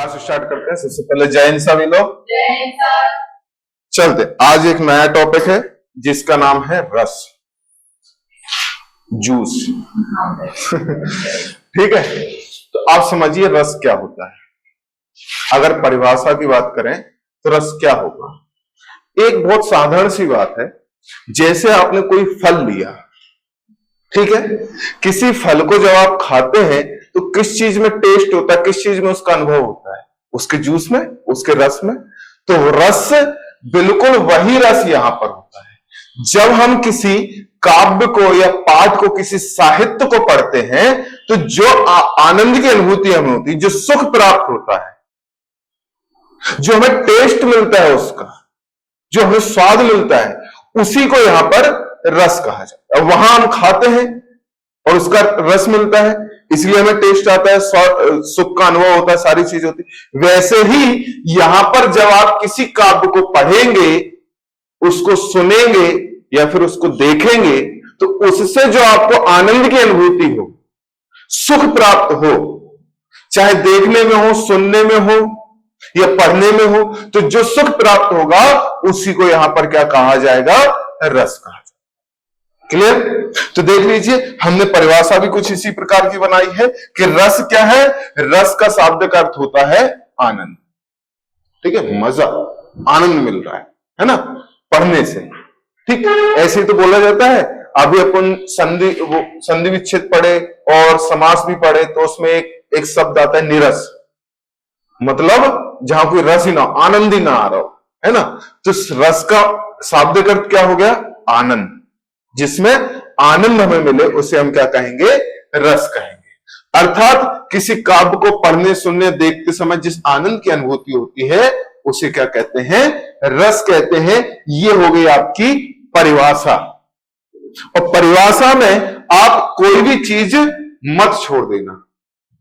Class start करते हैं। सबसे पहले जय हिंद सभी लोग। चलते, आज एक नया टॉपिक है जिसका नाम है रस, जूस। ठीक है, तो आप समझिए रस क्या होता है। अगर परिभाषा की बात करें तो रस क्या होगा। एक बहुत साधारण सी बात है, जैसे आपने कोई फल लिया, ठीक है, किसी फल को जब आप खाते हैं तो किस चीज में टेस्ट होता है, किस चीज में उसका अनुभव होता है, उसके जूस में, उसके रस में। तो रस, बिल्कुल वही रस यहां पर होता है। जब हम किसी काव्य को या पाठ को, किसी साहित्य को पढ़ते हैं तो जो आनंद की अनुभूति हमें होती है, जो सुख प्राप्त होता है, जो हमें टेस्ट मिलता है उसका, जो हमें स्वाद मिलता है, उसी को यहां पर रस कहा जाता है। वहां हम खाते हैं और उसका रस मिलता है, इसलिए हमें टेस्ट आता है, सुख का अनुभव होता है, सारी चीज होती है। वैसे ही यहां पर जब आप किसी काव्य को पढ़ेंगे, उसको सुनेंगे या फिर उसको देखेंगे, तो उससे जो आपको आनंद की अनुभूति हो, सुख प्राप्त हो, चाहे देखने में हो, सुनने में हो या पढ़ने में हो, तो जो सुख प्राप्त होगा उसी को यहां पर क्या कहा जाएगा, रस कहा जाएगा। क्लियर? तो देख लीजिए, हमने परिभाषा भी कुछ इसी प्रकार की बनाई है कि रस क्या है। रस का शाब्दिक अर्थ होता है आनंद। ठीक है, मजा, आनंद मिल रहा है ना, पढ़ने से। ठीक, ऐसे ही तो बोला जाता है। अभी अपन संधि विच्छेद पढ़े और समास भी पढ़े तो उसमें एक शब्द आता है निरस, मतलब जहां कोई रस ही ना, आनंद ही ना आ रहा हो, है ना। तो रस का शाब्दिक अर्थ क्या हो गया, आनंद। जिसमें आनंद हमें मिले उसे हम क्या कहेंगे, रस कहेंगे। अर्थात किसी काव्य को पढ़ने, सुनने, देखते समय जिस आनंद की अनुभूति होती है उसे क्या कहते हैं, रस कहते हैं। ये हो गई आपकी परिभाषा। और परिभाषा में आप कोई भी चीज मत छोड़ देना।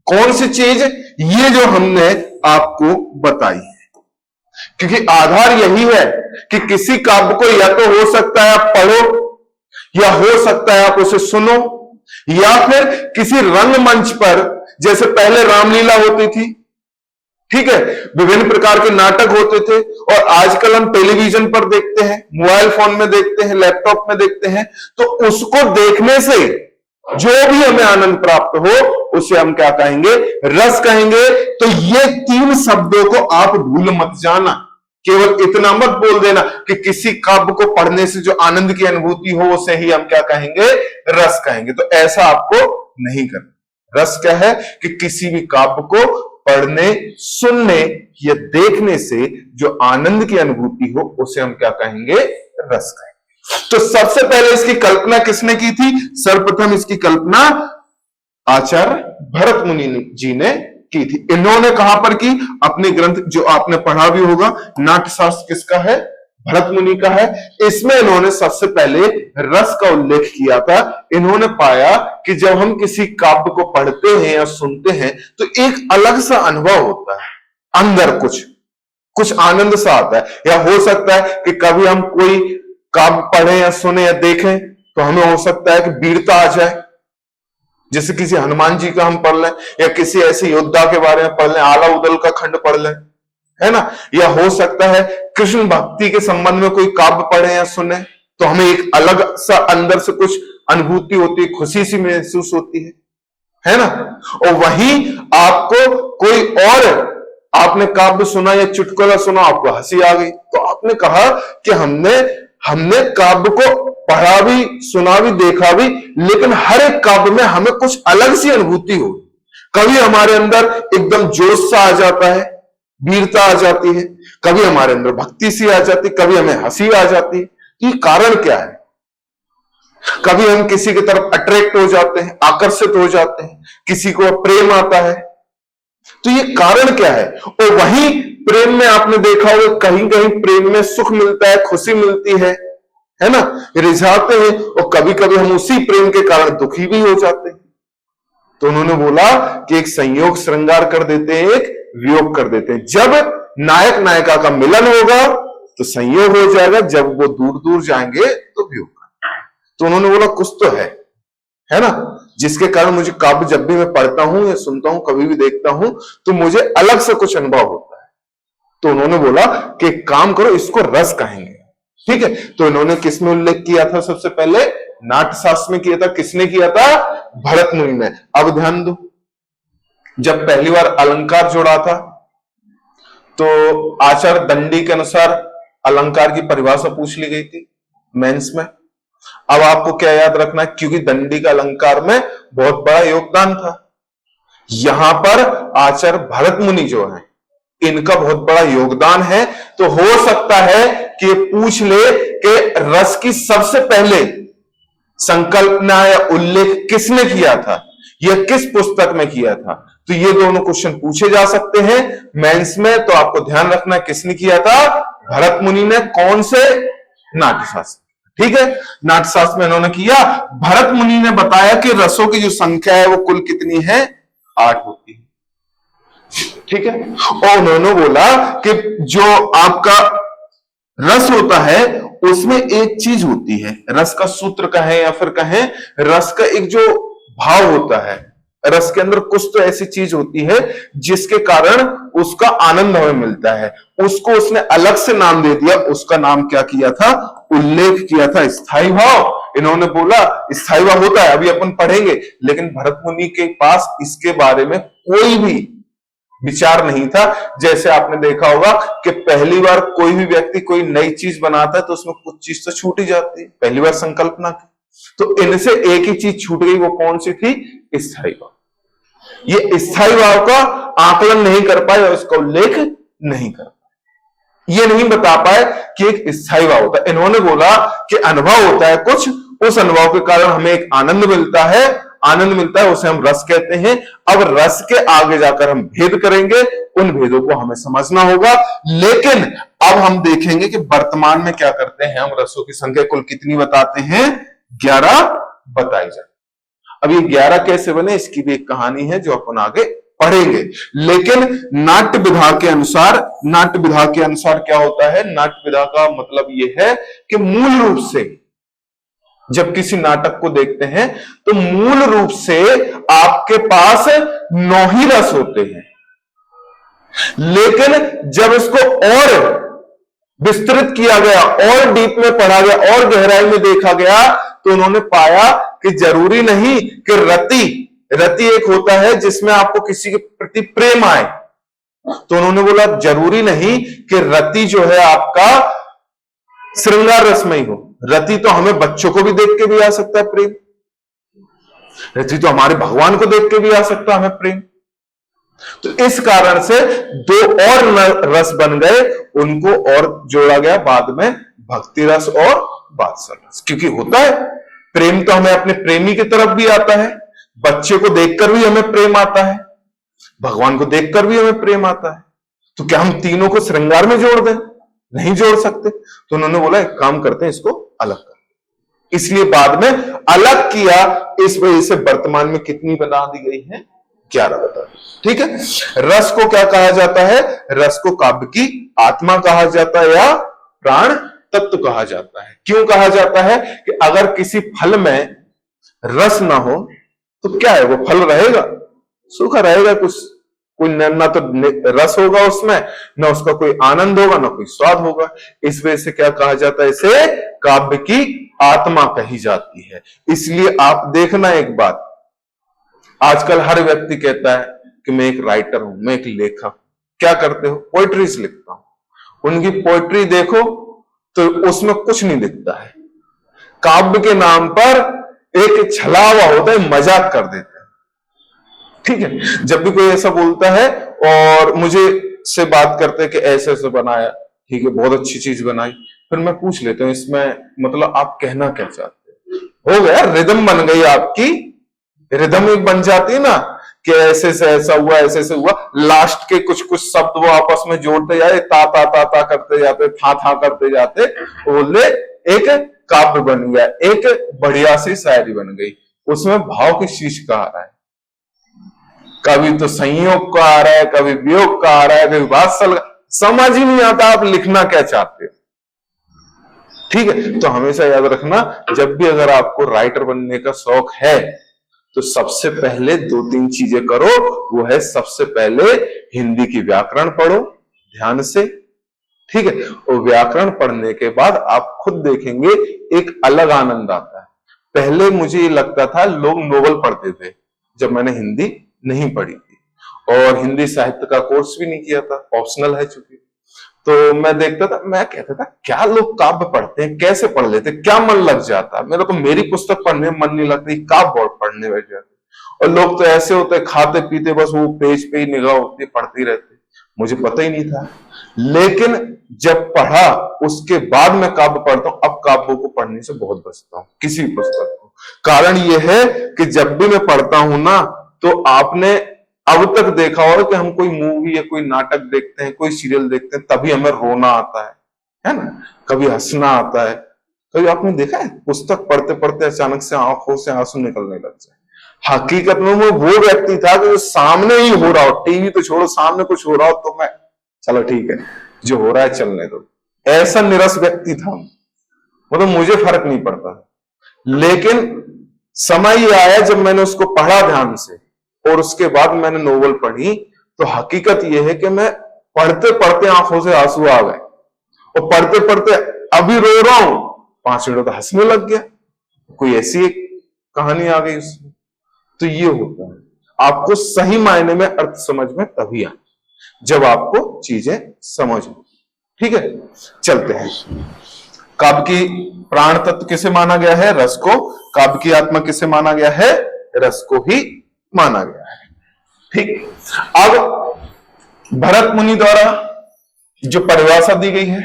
कौन सी चीज, ये जो हमने आपको बताई है, क्योंकि आधार यही है कि किसी काव्य को या तो हो सकता है आप पढ़ो, या हो सकता है आप उसे सुनो, या फिर किसी रंगमंच पर, जैसे पहले रामलीला होती थी, ठीक है, विभिन्न प्रकार के नाटक होते थे, और आजकल हम टेलीविजन पर देखते हैं, मोबाइल फोन में देखते हैं, लैपटॉप में देखते हैं। तो उसको देखने से जो भी हमें आनंद प्राप्त हो उसे हम क्या कहेंगे, रस कहेंगे। तो ये तीन शब्दों को आप भूल मत जाना। केवल इतना मत बोल देना कि किसी काव्य को पढ़ने से जो आनंद की अनुभूति हो उसे ही हम क्या कहेंगे, रस कहेंगे। तो ऐसा आपको नहीं करना। रस क्या है कि किसी भी काव्य को पढ़ने, सुनने या देखने से जो आनंद की अनुभूति हो उसे हम क्या कहेंगे, रस कहेंगे। तो सबसे पहले इसकी कल्पना किसने की थी, सर्वप्रथम इसकी कल्पना आचार्य भरत मुनि जी ने की थी। इन्होंने कहां पर की, अपने ग्रंथ जो आपने पढ़ा भी होगा, नाट्यशास्त्र किसका है, भरत मुनि का है। इसमें इन्होंने सबसे पहले रस का उल्लेख किया था। इन्होंने पाया कि जब हम किसी काव्य को पढ़ते हैं या सुनते हैं तो एक अलग सा अनुभव होता है, अंदर कुछ आनंद सा आता है। या हो सकता है कि कभी हम कोई काव्य पढ़ें या सुने या देखें तो हमें हो सकता है कि वीरता आ जाए, जैसे किसी हनुमान जी का हम पढ़ लें, या किसी ऐसे योद्धा के बारे में पढ़ लें, आला उदल का खंड पढ़ लें, है ना। या हो सकता है कृष्ण भक्ति के संबंध में कोई काव्य पढ़े या सुने तो हमें एक अलग सा अंदर से कुछ अनुभूति होती है, खुशी सी महसूस होती है ना। और वहीं आपको कोई और, आपने काव्य सुना या चुटकुला सुना, आपको हंसी आ गई, तो आपने कहा कि हमने काव्य को पढ़ा भी, सुना भी, देखा भी, लेकिन हर एक काव्य में हमें कुछ अलग सी अनुभूति हो। कभी हमारे अंदर एकदम जोश सा आ जाता है, वीरता आ जाती है, कभी हमारे अंदर भक्ति सी आ जाती है, कभी हमें हंसी आ जाती है। ये कारण क्या है? कभी हम किसी की तरफ अट्रैक्ट हो जाते हैं, आकर्षित हो जाते हैं, किसी को प्रेम आता है, तो ये कारण क्या है? और वहीं प्रेम में आपने देखा होगा, कहीं कहीं प्रेम में सुख मिलता है, खुशी मिलती है ना, रिझाते हैं, और कभी कभी हम उसी प्रेम के कारण दुखी भी हो जाते हैं। तो उन्होंने बोला कि एक संयोग श्रृंगार कर देते हैं, एक वियोग कर देते हैं। जब नायक नायिका का मिलन होगा तो संयोग हो जाएगा, जब वो दूर दूर जाएंगे तो वियोग। तो उन्होंने बोला कुछ तो है ना। जिसके कारण मुझे काव्य जब भी मैं पढ़ता हूं या सुनता हूं, कभी भी देखता हूं, तो मुझे अलग से कुछ अनुभव होता है। तो उन्होंने बोला कि काम करो, इसको रस कहेंगे। ठीक है, तो इन्होंने किसमें उल्लेख किया था? सबसे पहले नाट्यशास्त्र में किया था। किसने किया था? भरत मुनि ने। अब ध्यान दो, जब पहली बार अलंकार जोड़ा था तो आचार्य दंडी के अनुसार अलंकार की परिभाषा पूछ ली गई थी मेंस में। अब आपको क्या याद रखना है, क्योंकि दंडी का अलंकार में बहुत बड़ा योगदान था, यहां पर आचार्य भरत मुनि जो है इनका बहुत बड़ा योगदान है। तो हो सकता है कि पूछ ले कि रस की सबसे पहले संकल्पना या उल्लेख किसने किया था, यह किस पुस्तक में किया था। तो ये दोनों क्वेश्चन पूछे जा सकते हैं मेंस में। तो आपको ध्यान रखना किसने किया था? भरत मुनि ने। कौन से? नाट्यशास्त्र। ठीक है, नाट्यशास्त्र में इन्होंने किया। भरत मुनि ने बताया कि रसों की जो संख्या है वो कुल कितनी है? 8 होती है। ठीक है, और उन्होंने बोला कि जो आपका रस होता है उसमें एक चीज होती है, रस का सूत्र कहें या फिर कहें रस का एक जो भाव होता है, रस के अंदर कुछ तो ऐसी चीज होती है जिसके कारण उसका आनंद हमें मिलता है। उसको उसने अलग से नाम दे दिया। उसका नाम क्या किया था? उल्लेख किया था स्थायी भाव। इन्होंने बोला स्थायी भाव होता है, अभी अपन पढ़ेंगे, लेकिन भरत मुनि के पास इसके बारे में कोई भी विचार नहीं था। जैसे आपने देखा होगा कि पहली बार कोई भी व्यक्ति कोई नई चीज बनाता है तो उसमें कुछ चीज तो छूट ही जाती है, पहली बार संकल्पना की। तो इनसे एक ही चीज छूट गई, वो कौन सी थी? स्थायी भाव। ये स्थायी भाव का आकलन नहीं कर पाए और इसका उल्लेख नहीं कर पाए, ये नहीं बता पाए कि एक स्थायी भाव होता है। इन्होंने बोला कि अनुभव होता है कुछ, उस अनुभव के कारण हमें एक आनंद मिलता है, आनंद मिलता है, उसे हम रस कहते हैं। अब रस के आगे जाकर हम भेद करेंगे, उन भेदों को हमें समझना होगा। लेकिन अब हम देखेंगे कि वर्तमान में क्या करते हैं हम, रसों की संख्या कुल कितनी बताते हैं? 11 बताई जाती। अब ये 11 कैसे बने, इसकी भी एक कहानी है जो अपन आगे पढ़ेंगे। लेकिन नाट्य विधा के अनुसार क्या होता है? नाट्य विधा का मतलब यह है कि मूल रूप से जब किसी नाटक को देखते हैं तो मूल रूप से आपके पास 9 ही रस होते हैं, लेकिन जब इसको और विस्तृत किया गया, और डीप में पढ़ा गया, और गहराई में देखा गया, तो उन्होंने पाया कि जरूरी नहीं कि रति एक होता है जिसमें आपको किसी के प्रति प्रेम आए। तो उन्होंने बोला जरूरी नहीं कि रति जो है आपका श्रृंगार रस में ही हो। रति तो हमें बच्चों को भी देख के भी आ सकता है प्रेम, रति तो हमारे भगवान को देख के भी आ सकता है हमें प्रेम। तो इस कारण से 2 और रस बन गए, उनको और जोड़ा गया बाद में, भक्ति रस और वात्सल रस। क्योंकि होता है प्रेम तो हमें अपने प्रेमी की तरफ भी आता है, बच्चे को देखकर भी हमें प्रेम आता है, भगवान को देखकर भी हमें प्रेम आता है। तो क्या हम तीनों को श्रृंगार में जोड़ दें? नहीं जोड़ सकते। तो उन्होंने बोला एक काम करते हैं, इसको अलग कर। इसलिए बाद में अलग किया। इस वजह से वर्तमान में कितनी बना दी गई है? 11 बता दी। ठीक है, रस को क्या कहा जाता है? रस को काव्य की आत्मा कहा जाता है या प्राण तत्व कहा जाता है। क्यों कहा जाता है? कि अगर किसी फल में रस ना हो तो क्या है, वो फल रहेगा? सूखा रहेगा। कुछ कोई ना तो रस होगा उसमें, ना उसका कोई आनंद होगा, ना कोई स्वाद होगा। इस वजह से क्या कहा जाता है? इसे काव्य की आत्मा कही जाती है। इसलिए आप देखना एक बात, आजकल हर व्यक्ति कहता है कि मैं एक राइटर हूं, मैं एक लेखक। क्या करते हो? पोइट्रीज लिखता हूं। उनकी पोइट्री देखो तो उसमें कुछ नहीं दिखता है। काव्य के नाम पर एक छलावा होता है, मजाक कर देते हैं। ठीक है, जब भी कोई ऐसा बोलता है और मुझे से बात करते हैं कि ऐसे ऐसे बनाया, ठीक है, बहुत अच्छी चीज बनाई, फिर मैं पूछ लेता हूं इसमें मतलब आप कहना क्या चाहते हैं? हो गया, रिदम बन गई आपकी, रिदम एक बन जाती है ना कि ऐसे से ऐसा हुआ, ऐसे से हुआ। लास्ट के कुछ कुछ शब्द वो आपस में जोड़ते जाए, ता ता ता ता करते जाते, था करते जाते, बोले एक काव्य बन गया, एक बढ़िया सी शायरी बन गई। उसमें भाव किस चीज का आ रहा है? कभी तो संयोग का आ रहा है, कभी वियोग का आ रहा है, कभी वात्सल का। समझ ही नहीं आता आप लिखना क्या चाहते हो। ठीक है, तो हमेशा याद रखना, जब भी अगर आपको राइटर बनने का शौक है तो सबसे पहले 2-3 चीजें करो। वो है सबसे पहले हिंदी की व्याकरण पढ़ो ध्यान से, ठीक है। और व्याकरण पढ़ने के बाद आप खुद देखेंगे एक अलग आनंद आता है। पहले मुझे ये लगता था लोग नोवेल पढ़ते थे जब मैंने हिंदी नहीं पढ़ी थी, और हिंदी साहित्य का कोर्स भी नहीं किया था, ऑप्शनल है चूंकि। तो मैं देखता था, मैं कहता था क्या लोग काव्य पढ़ते हैं, कैसे पढ़ लेते, क्या मन लग जाता। मेरे को मेरी पुस्तक पढ़ने में मन नहीं लगती, काव्य पढ़ने बैठ जाते। और लोग तो ऐसे होते खाते पीते बस वो पेज पे ही निगाह होती पढ़ती रहते। मुझे पता ही नहीं था, लेकिन जब पढ़ा उसके बाद मैं काव्य पढ़ता हूं। अब काव्यों को पढ़ने से बहुत बचता हूं, किसी भी पुस्तक को। कारण यह है कि जब भी मैं पढ़ता हूं ना, तो आपने अब तक देखा होगा कि हम कोई मूवी या कोई नाटक देखते हैं, कोई सीरियल देखते हैं, तभी हमें रोना आता है ना, कभी हंसना आता है। कभी आपने देखा है पुस्तक पढ़ते पढ़ते अचानक से आंखों से आंसू निकलने लग जाए। हकीकत में वो व्यक्ति था कि जो सामने ही हो रहा हो, टीवी तो छोड़ो, सामने कुछ हो रहा हो तो मैं चलो ठीक है जो हो रहा है चलने दो, ऐसा निरस व्यक्ति था। मतलब मुझे फर्क नहीं पड़ता। लेकिन समय ये आया जब मैंने उसको पढ़ा ध्यान से, और उसके बाद मैंने नोवेल पढ़ी, तो हकीकत यह है कि मैं पढ़ते पढ़ते आंखों से आंसू आ गए, और पढ़ते पढ़ते अभी रो रहा हूं, 5 मिनट तो हंसने लग गया। कोई ऐसी एक कहानी आ गई उसमें। तो ये होता है, आपको सही मायने में अर्थ समझ में तभी आए जब आपको चीजें समझ, ठीक है। चलते हैं। काव्य की प्राण तत्व किसे माना गया है? रस को। काव्य की आत्मा किसे माना गया है? रस को ही माना गया है, ठीक। अब भरत मुनि द्वारा जो परिभाषा दी गई है,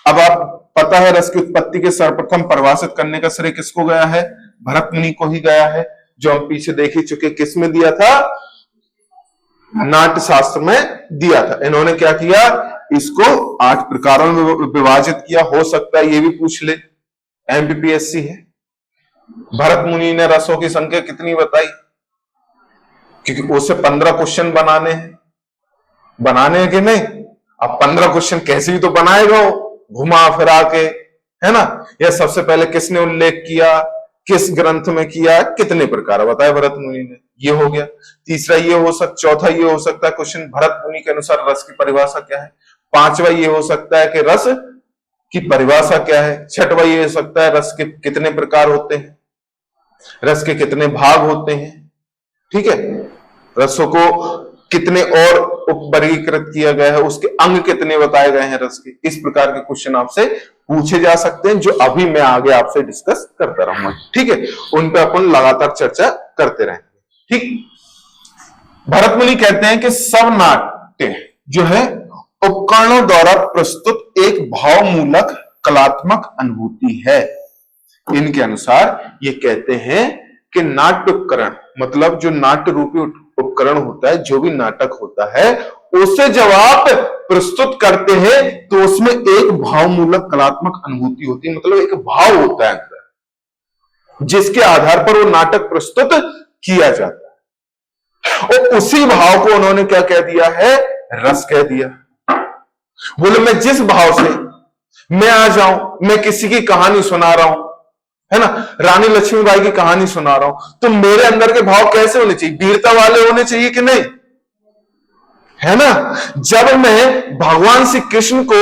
अब आप पता है रस की उत्पत्ति के सर्वप्रथम परिभाषित करने का श्रेय किसको गया है? भरत मुनि को ही गया है, जो हम पीछे देख ही चुके। किस में दिया था? नाट्य शास्त्र में दिया था। इन्होंने क्या किया? इसको 8 प्रकारों में विभाजित किया। हो सकता है ये भी पूछ ले, एमपीपीएससी है। भरत मुनि ने रसों की संख्या कितनी बताई? क्योंकि उससे 15 क्वेश्चन बनाने हैं कि नहीं? अब 15 क्वेश्चन कैसे भी तो बनाएगा वो, घुमा फिरा के, है ना। यह सबसे पहले किसने उल्लेख किया, किस ग्रंथ में किया, कितने प्रकार बताए भरत मुनि ने, ये हो गया। तीसरा ये हो सकता, चौथा ये हो सकता है क्वेश्चन भरत मुनि के अनुसार रस की परिभाषा क्या है। 5वां ये हो सकता है कि रस की परिभाषा क्या है। 6वां ये हो सकता है रस के कितने प्रकार होते हैं, रस के कितने भाग होते हैं, ठीक है। रसों को कितने और उपवर्गीकृत किया गया है, उसके अंग कितने बताए गए हैं रस के। इस प्रकार के क्वेश्चन आपसे पूछे जा सकते हैं, जो अभी मैं आगे आपसे डिस्कस करता रहूंगा, ठीक है। उन पे अपन लगातार चर्चा करते रहेंगे, ठीक। भरत मुनि कहते हैं कि सब नाट्य जो है उपकरणों द्वारा प्रस्तुत एक भावमूलक कलात्मक अनुभूति है। इनके अनुसार ये कहते हैं कि नाट्य उपकरण मतलब जो नाट्य रूपी उपकरण होता है, जो भी नाटक होता है, उसे जब आप प्रस्तुत करते हैं तो उसमें एक भावमूलक कलात्मक अनुभूति होती है। मतलब एक भाव होता है जिसके आधार पर वो नाटक प्रस्तुत किया जाता है, और उसी भाव को उन्होंने क्या कह दिया है? रस कह दिया। बोले मैं जिस भाव से मैं आ जाऊं, मैं किसी की कहानी सुना रहा हूं, है ना, रानी लक्ष्मीबाई की कहानी सुना रहा हूं, तो मेरे अंदर के भाव कैसे होने चाहिए? वीरता वाले होने चाहिए कि नहीं, है ना। जब मैं भगवान श्री कृष्ण को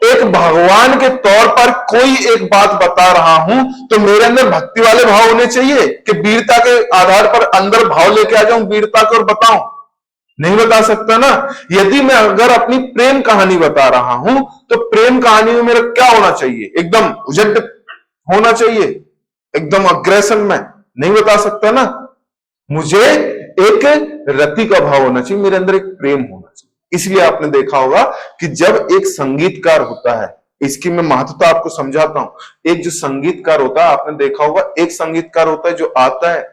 एक भगवान के तौर पर कोई एक बात बता रहा हूं, तो मेरे अंदर भक्ति वाले भाव होने चाहिए कि वीरता के आधार पर अंदर भाव लेके आ जाऊं वीरता को और बताऊं। नहीं बता सकता ना। यदि मैं अगर अपनी प्रेम कहानी बता रहा हूं, तो प्रेम कहानी में मेरा क्या होना चाहिए? एकदम उजट होना चाहिए, एकदम अग्रेशन में नहीं बता सकता ना। मुझे एक रति का भाव होना चाहिए, मेरे अंदर एक प्रेम होना चाहिए। इसलिए आपने देखा होगा कि जब एक संगीतकार होता है, इसकी मैं महत्वता आपको समझाता हूं। एक जो संगीतकार होता है, आपने देखा होगा, एक संगीतकार होता है जो आता है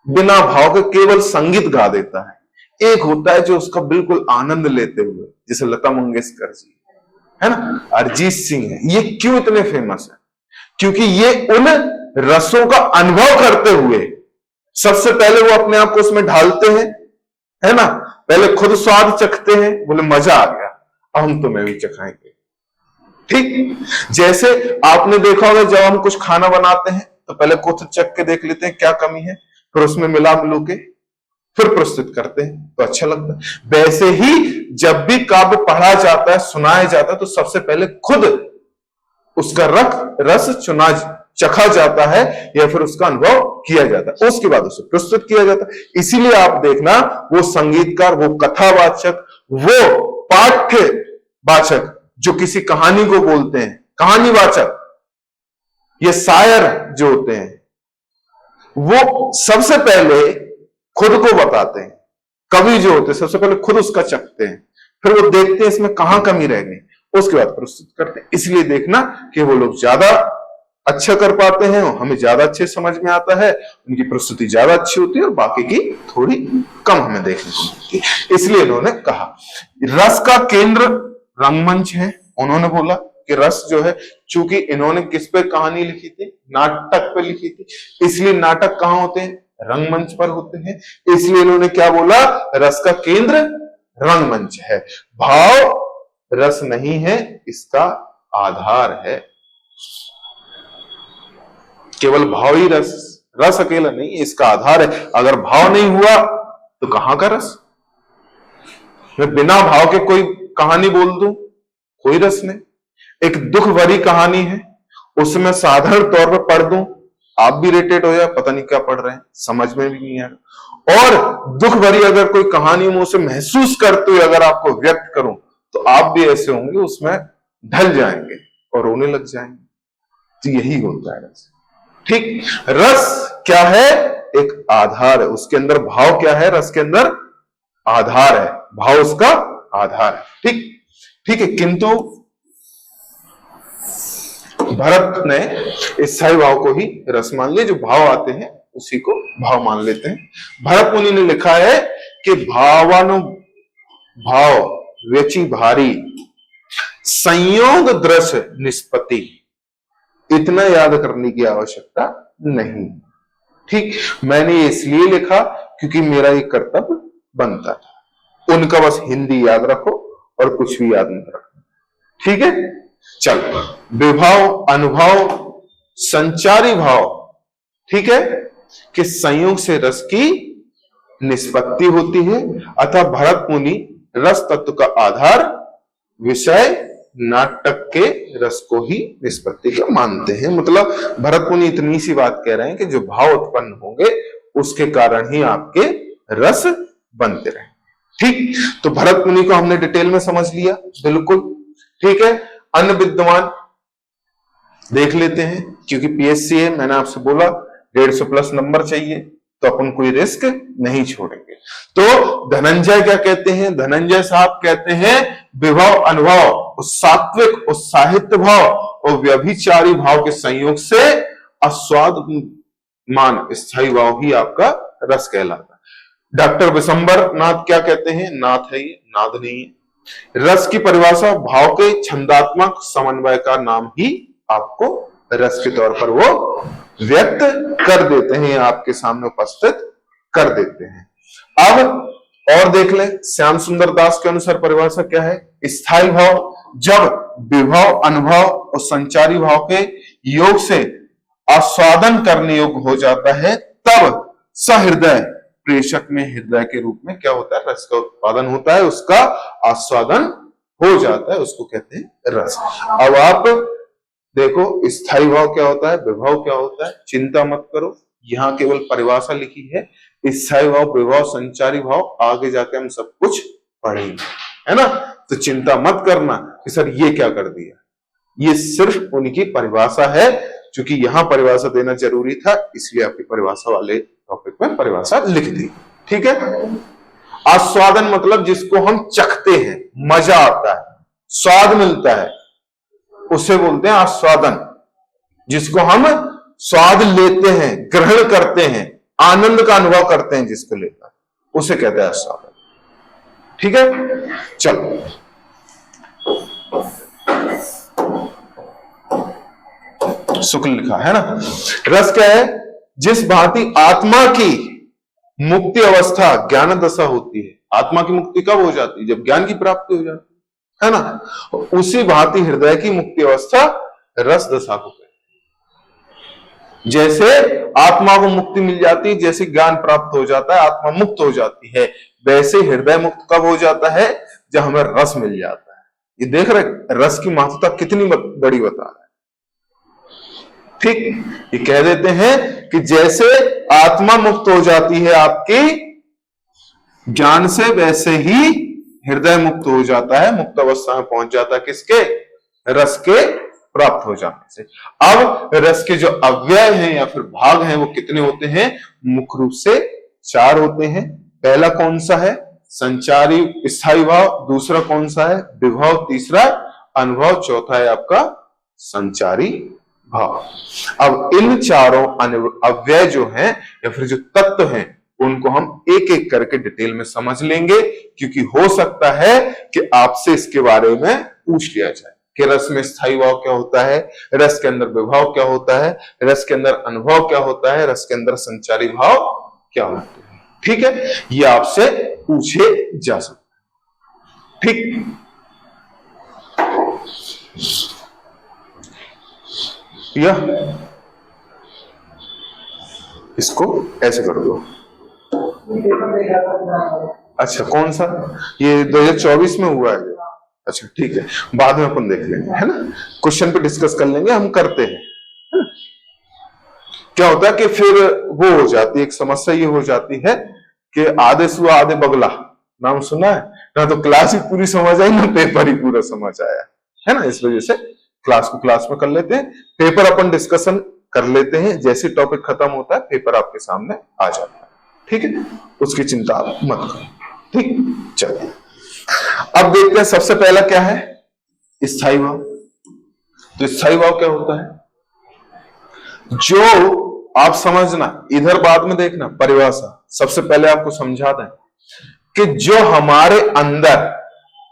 बिना भाव के केवल संगीत गा देता है। एक होता है जो उसका बिल्कुल आनंद लेते हुए, जैसे लता मंगेशकर जी, है ना, अरिजीत सिंह है। ये क्यों इतने फेमस है? क्योंकि ये उन रसों का अनुभव करते हुए सबसे पहले वो अपने आप को उसमें ढालते हैं, है ना। पहले खुद स्वाद चखते हैं, बोले मजा आ गया, अब हम तुम्हें भी चखाएंगे, ठीक। जैसे आपने देखा होगा जब हम कुछ खाना बनाते हैं तो पहले खुद चख के देख लेते हैं क्या कमी है, फिर उसमें मिला मिलू के फिर प्रस्तुत करते हैं तो अच्छा लगता है। वैसे ही जब भी काव्य पढ़ा जाता है, सुनाया जाता है, तो सबसे पहले खुद उसका रस चखा जाता है या फिर उसका अनुभव किया जाता है, उसके बाद उसे प्रस्तुत किया जाता है। इसीलिए आप देखना, वो संगीतकार, वो कथावाचक, वो पाठ्यवाचक जो किसी कहानी को बोलते हैं, कहानीवाचक, ये शायर जो होते हैं, वो सबसे पहले खुद को बताते हैं। कवि जो होते हैं सबसे पहले खुद उसका चखते हैं, फिर वो देखते हैं इसमें कहां कमी रह गई, उसके बाद प्रस्तुत करते हैं। इसलिए देखना कि वो लोग ज्यादा अच्छा कर पाते हैं, हमें ज्यादा अच्छे समझ में आता है, उनकी प्रस्तुति ज्यादा अच्छी होती है और बाकी की थोड़ी कम हमें देखने को मिलती है। इसलिए इन्होंने कहा रस का केंद्र रंगमंच है। उन्होंने बोला कि रस जो है, चूंकि इन्होंने किस पे कहानी लिखी थी, नाटक पे लिखी थी, इसलिए नाटक कहां होते हैं, रंगमंच पर होते हैं। इसलिए इन्होंने क्या बोला, रस का केंद्र रंगमंच है। भाव रस नहीं है, इसका आधार है। केवल भाव ही रस अकेला नहीं, इसका आधार है। अगर भाव नहीं हुआ तो कहां का रस। मैं बिना भाव के कोई कहानी बोल दूं, कोई रस नहीं। एक दुख भरी कहानी है, उसमें साधारण तौर पर पढ़ दूं, आप भी इरिटेट हो जाए, पता नहीं क्या पढ़ रहे हैं, समझ में भी नहीं आएगा। और दुख भरी अगर कोई कहानी में उसे महसूस करते हुए अगर आपको व्यक्त करूं, तो आप भी ऐसे होंगे, उसमें ढल जाएंगे और रोने लग जाएंगे। तो यही होता है रस। ठीक, रस क्या है, एक आधार है। उसके अंदर भाव क्या है, रस के अंदर आधार है, भाव उसका आधार है। ठीक है। किंतु भरत ने स्थायी भाव को ही रस मान लिया, जो भाव आते हैं उसी को भाव मान लेते हैं। भरत मुनि ने लिखा है कि भावानुभाव व्यची भारी संयोग दृश्य निष्पत्ति, इतना याद करने की आवश्यकता नहीं। ठीक, मैंने इसलिए लिखा क्योंकि मेरा एक कर्तव्य बनता था। उनका बस हिंदी याद रखो और कुछ भी याद नहीं रखो। ठीक है, चलो। विभाव, अनुभव, संचारी भाव, ठीक है, कि संयोग से रस की निष्पत्ति होती है। अतः भरत मुनि रस तत्व का आधार विषय नाटक के रस को ही निष्पत्ति का मानते हैं। मतलब भरत मुनि इतनी सी बात कह रहे हैं कि जो भाव उत्पन्न होंगे उसके कारण ही आपके रस बनते रहे। ठीक, तो भरत मुनि को हमने डिटेल में समझ लिया, बिल्कुल ठीक है। अन्य विद्वान देख लेते हैं, क्योंकि पीएससी है, मैंने आपसे बोला 150 प्लस नंबर चाहिए, तो अपन कोई रिस्क नहीं छोड़ेंगे। तो धनंजय क्या कहते हैं, धनंजय साहब कहते हैं विभव अनुभव, सात्विक उत्साहित भाव और व्यभिचारी भाव के संयोग से आस्वाद मान स्थायी भाव ही आपका रस कहलाता है। डॉक्टर विशंबर नाथ क्या कहते हैं, नाथ है ये, नाद नहीं है। रस की परिभाषा भाव के छंदात्मक समन्वय का नाम ही आपको रस के तौर पर वो व्यक्त कर देते हैं, आपके सामने उपस्थित कर देते हैं। अब और देख लें, श्याम सुंदर दास के अनुसार परिभाषा क्या है, स्थायी भाव जब विभव, अनुभव और संचारी भाव के योग से आस्वादन करने योग्य हो जाता है, तब सहृदय प्रेषक में हृदय के रूप में क्या होता है, रस का उत्पादन होता है, उसका आस्वादन हो जाता है, उसको कहते हैं रस। अब आप देखो स्थायी भाव क्या होता है, विभव क्या होता है, चिंता मत करो, यहां केवल परिभाषा लिखी है। स्थायी भाव, विभव, संचारी भाव आगे जाके हम सब कुछ पढ़ेंगे, है ना। तो चिंता मत करना कि सर ये क्या कर दिया, ये सिर्फ उनकी परिभाषा है। क्योंकि यहां परिभाषा देना जरूरी था, इसलिए आपकी परिभाषा वाले टॉपिक में परिभाषा लिख दी। ठीक है, आस्वादन मतलब जिसको हम चखते हैं, मजा आता है, स्वाद मिलता है, उसे बोलते हैं आस्वादन। जिसको हम स्वाद लेते हैं, ग्रहण करते हैं, आनंद का अनुभव करते हैं, जिसको लेकर, उसे कहते हैं आस्वादन। ठीक है, चलो शुक्ल लिखा है ना। रस क्या है, जिस भांति आत्मा की मुक्ति अवस्था ज्ञान दशा होती है। आत्मा की मुक्ति कब हो जाती है, जब ज्ञान की प्राप्ति हो जाती है ना। उसी भांति हृदय की मुक्ति अवस्था रस दशा को कहते हैं। जैसे आत्मा को मुक्ति मिल जाती है, जैसे ज्ञान प्राप्त हो जाता है, आत्मा मुक्त हो जाती है, वैसे हृदय मुक्त कब हो जाता है? जब हमें रस मिल जाता है। ये देख रहे रस की महत्ता कितनी बड़ी बता रहा है। ठीक, ये कह देते हैं कि जैसे आत्मा मुक्त हो जाती है आपकी ज्ञान से, वैसे ही हृदय मुक्त हो जाता है, मुक्त अवस्था में पहुंच जाता है। किसके? रस के प्राप्त हो जाने से। अब रस के जो अव्यय हैं या फिर भाग हैं वो कितने होते हैं? मुख्य रूप से 4 होते हैं। पहला कौन सा है? संचारी स्थायी भाव। दूसरा कौन सा है? विभव। तीसरा अनुभव। चौथा है आपका संचारी भाव। अब इन चारों अव्यय जो हैं या फिर जो तत्व हैं उनको हम एक एक करके डिटेल में समझ लेंगे, क्योंकि हो सकता है कि आपसे इसके बारे में पूछ लिया जाए कि रस में स्थायी भाव क्या होता है, रस के अंदर विभाव क्या होता है, रस के अंदर अनुभव क्या होता है, रस के अंदर संचारी भाव क्या होते हैं। ठीक है, ये आपसे पूछे जा सकते। ठीक, यह इसको ऐसे कर दो। अच्छा, कौन सा? ये 2024 में हुआ है। अच्छा ठीक है, बाद में अपन देख लेंगे, है ना, क्वेश्चन पे डिस्कस कर लेंगे। हम करते हैं, है ना? क्या होता है कि फिर वो हो जाती है, एक समस्या ये हो जाती है कि आधे सुआ आधे बगला। नाम सुना है ना? तो क्लास ही पूरी समझ आई ना पेपर ही पूरा समझ आया, है ना। इस वजह से क्लास को क्लास में कर लेते हैं, पेपर अपन डिस्कशन कर लेते हैं। जैसे टॉपिक खत्म होता है पेपर आपके सामने आ जाता है। ठीक है, उसकी चिंता आप मत करो। ठीक, चलिए अब देखते हैं सबसे पहला क्या है? स्थायी भाव। तो स्थायी भाव क्या होता है? जो आप समझना, इधर बाद में देखना परिभाषा, सबसे पहले आपको समझा दें कि जो हमारे अंदर,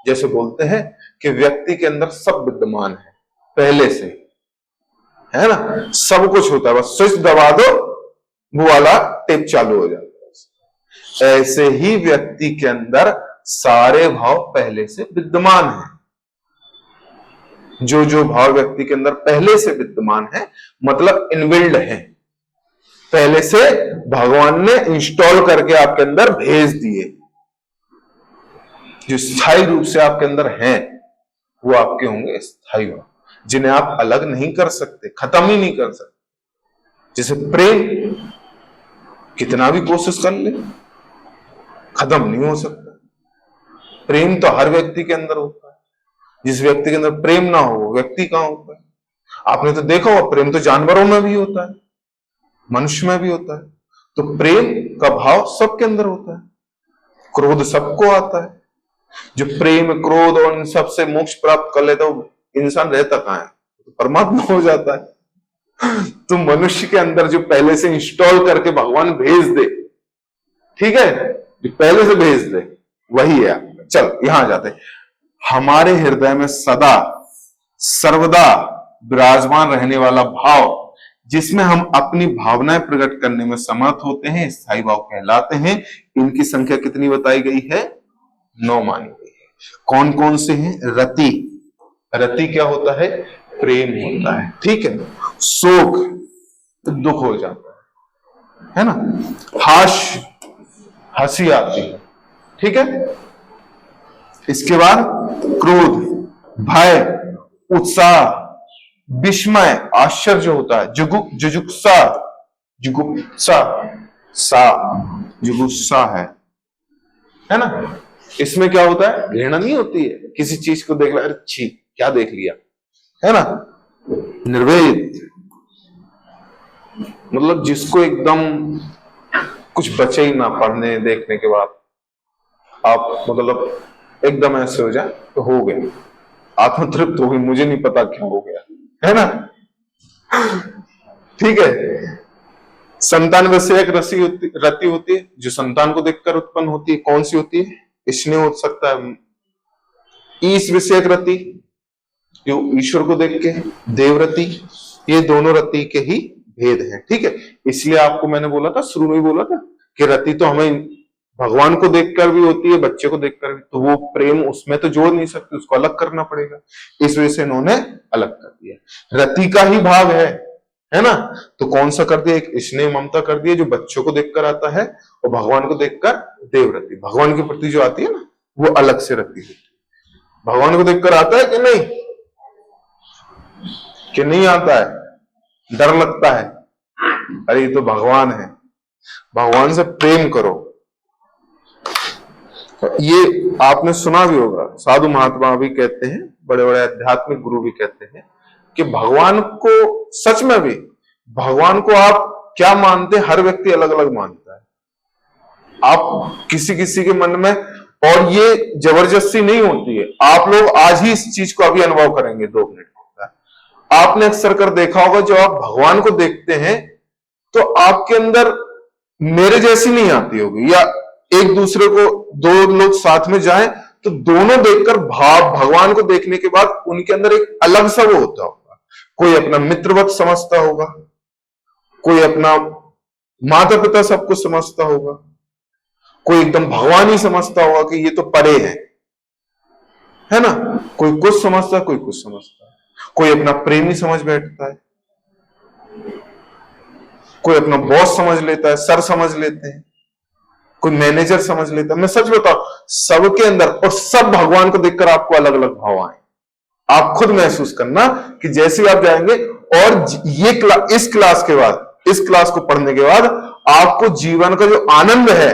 जैसे बोलते हैं कि व्यक्ति के अंदर सब विद्यमान है पहले से, है ना, सब कुछ होता है, बस स्विच दबा दो वो वाला टेप चालू हो जाता है। ऐसे ही व्यक्ति के अंदर सारे भाव पहले से विद्यमान हैं। जो जो भाव व्यक्ति के अंदर पहले से विद्यमान है, मतलब इनबिल्ड है, पहले से भगवान ने इंस्टॉल करके आपके अंदर भेज दिए, जो स्थायी रूप से आपके अंदर हैं, वो आपके होंगे स्थायी भाव, जिन्हें आप अलग नहीं कर सकते, खत्म ही नहीं कर सकते। जैसे प्रेम, कितना भी कोशिश कर ले खत्म नहीं हो सकता। प्रेम तो हर व्यक्ति के अंदर होता है। जिस व्यक्ति के अंदर प्रेम ना हो वो व्यक्ति कहां होता है? आपने तो देखा होगा, प्रेम तो जानवरों में भी होता है, मनुष्य में भी होता है। तो प्रेम का भाव सबके अंदर होता है। क्रोध सबको आता है। जो प्रेम, क्रोध और इन सबसे मोक्ष प्राप्त कर लेता है वो इंसान रहता कहां है? तो परमात्मा हो जाता है। तो मनुष्य के अंदर जो पहले से इंस्टॉल करके भगवान भेज दे, ठीक है, जो पहले से भेज दे वही है। चल यहां जाते हैं। हमारे हृदय में सदा सर्वदा विराजमान रहने वाला भाव, जिसमें हम अपनी भावनाएं प्रकट करने में समर्थ होते हैं, स्थायी भाव कहलाते हैं। इनकी संख्या कितनी बताई गई है? 9 मानी गई है। कौन कौन से हैं? रति। रति क्या होता है? प्रेम होता है, ठीक है। शोक, दुख हो जाता है ना। हास्य, हंसी आती है, ठीक है। इसके बाद क्रोध, भय, उत्साह, विस्मय, आश्चर्य होता है। जुजुत्सा, जुगुप्सा, जुगुप्सा है ना। इसमें क्या होता है? घृणा नहीं होती है, किसी चीज को देख लिया, अरे छी क्या देख लिया, है ना। निर्वेद, मतलब जिसको एकदम कुछ बचे ही ना पढ़ने देखने के बाद, आप मतलब एकदम ऐसे हो जाए तो हो गए, आत्मतृप्त हो गई, मुझे नहीं पता क्या हो गया, है ना। ठीक है। संतान विषयक रति होती है, जो संतान को देखकर उत्पन्न होती है। कौन सी होती है? स्नेह हो सकता है। ईश विषयक रति, जो ईश्वर को देख के, देवरति, ये दोनों रति के ही भेद हैं, ठीक है। इसलिए आपको मैंने बोला था, शुरू में बोला था कि रति तो हमें भगवान को देखकर भी होती है, बच्चे को देखकर भी, तो वो प्रेम उसमें तो जोड़ नहीं सकते, उसको अलग करना पड़ेगा। इस वजह से इन्होंने अलग कर दिया। रति का ही भाव है, है ना। तो कौन सा कर दिया, एक स्नेह ममता कर दिया जो बच्चों को देखकर आता है, और भगवान को देखकर देवरति, भगवान के प्रति जो आती है ना वो अलग से रति होती है। भगवान को देखकर आता है कि नहीं, कि नहीं आता है, डर लगता है, अरे ये तो भगवान है, भगवान से प्रेम करो। ये आपने सुना भी होगा, साधु महात्मा भी कहते हैं, बड़े बड़े आध्यात्मिक गुरु भी कहते हैं कि भगवान को, सच में भी भगवान को आप क्या मानते हैं, हर व्यक्ति अलग अलग मानता है। आप किसी किसी के मन में, और ये जबरदस्ती नहीं होती है, आप लोग आज ही इस चीज को अभी अनुभव करेंगे 2 मिनट का। आपने अक्सर कर देखा होगा, जब आप भगवान को देखते हैं तो आपके अंदर मेरे जैसी नहीं आती होगी, या एक दूसरे को, 2 लोग साथ में जाएं तो दोनों देखकर भगवान को देखने के बाद उनके अंदर एक अलग सा वो होता होगा। कोई अपना मित्रवत समझता होगा, कोई अपना माता पिता सब कुछ समझता होगा, कोई एकदम भगवान ही समझता होगा कि ये तो परे है ना। कोई कुछ समझता है, कोई कुछ समझता है, कोई अपना प्रेमी समझ बैठता है, कोई अपना बॉस समझ लेता है, सर समझ लेते हैं, कोई मैनेजर समझ लेता है। मैं सच बताऊं, सबके अंदर, और सब भगवान को देखकर आपको अलग अलग भाव आए। आप खुद महसूस करना कि जैसे आप जाएंगे, और ये इस क्लास के बाद, इस क्लास को पढ़ने के बाद आपको जीवन का जो आनंद है,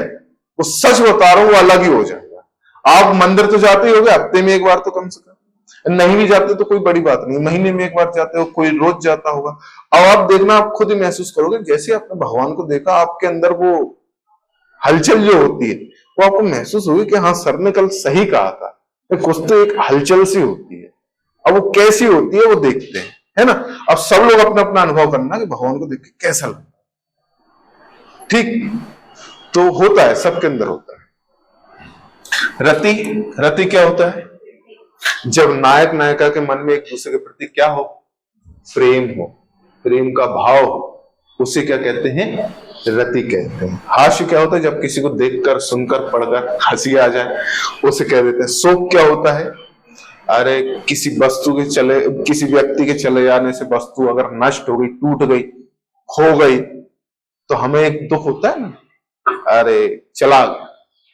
वो सच बता रहा हूं, वो अलग ही हो जाएगा। आप मंदिर तो जाते ही होगे, हफ्ते में एक बार तो कम से कम, नहीं भी जाते तो कोई बड़ी बात नहीं, महीने में एक बार जाते हो, कोई रोज जाता होगा। अब आप देखना, आप खुद ही महसूस करोगे, जैसे आपने भगवान को देखा, आपके अंदर वो हलचल जो होती है, वो आपको महसूस होगी कि हाँ, सर ने कल सही कहा था, कुछ तो एक हलचल सी होती है। अब वो कैसी होती है वो देखते हैं, है ना। अब सब लोग अपना अपना अनुभव करना कि भगवान को देख के कैसा लगता है। ठीक, तो होता है, सबके अंदर होता है। रति क्या होता है, जब नायक नायिका के मन में एक दूसरे के प्रति क्या हो, प्रेम हो, प्रेम का भाव हो, उसे क्या कहते हैं, रति कहते हैं। हास्य क्या होता है, जब किसी को देखकर, सुनकर, पढ़कर हंसी आ जाए, उसे कह देते हैं। शोक क्या होता है, अरे किसी वस्तु के किसी व्यक्ति के चले जाने से वस्तु अगर नष्ट हो गई, टूट गई, खो गई, तो हमें एक दुख होता है ना, अरे चला गया,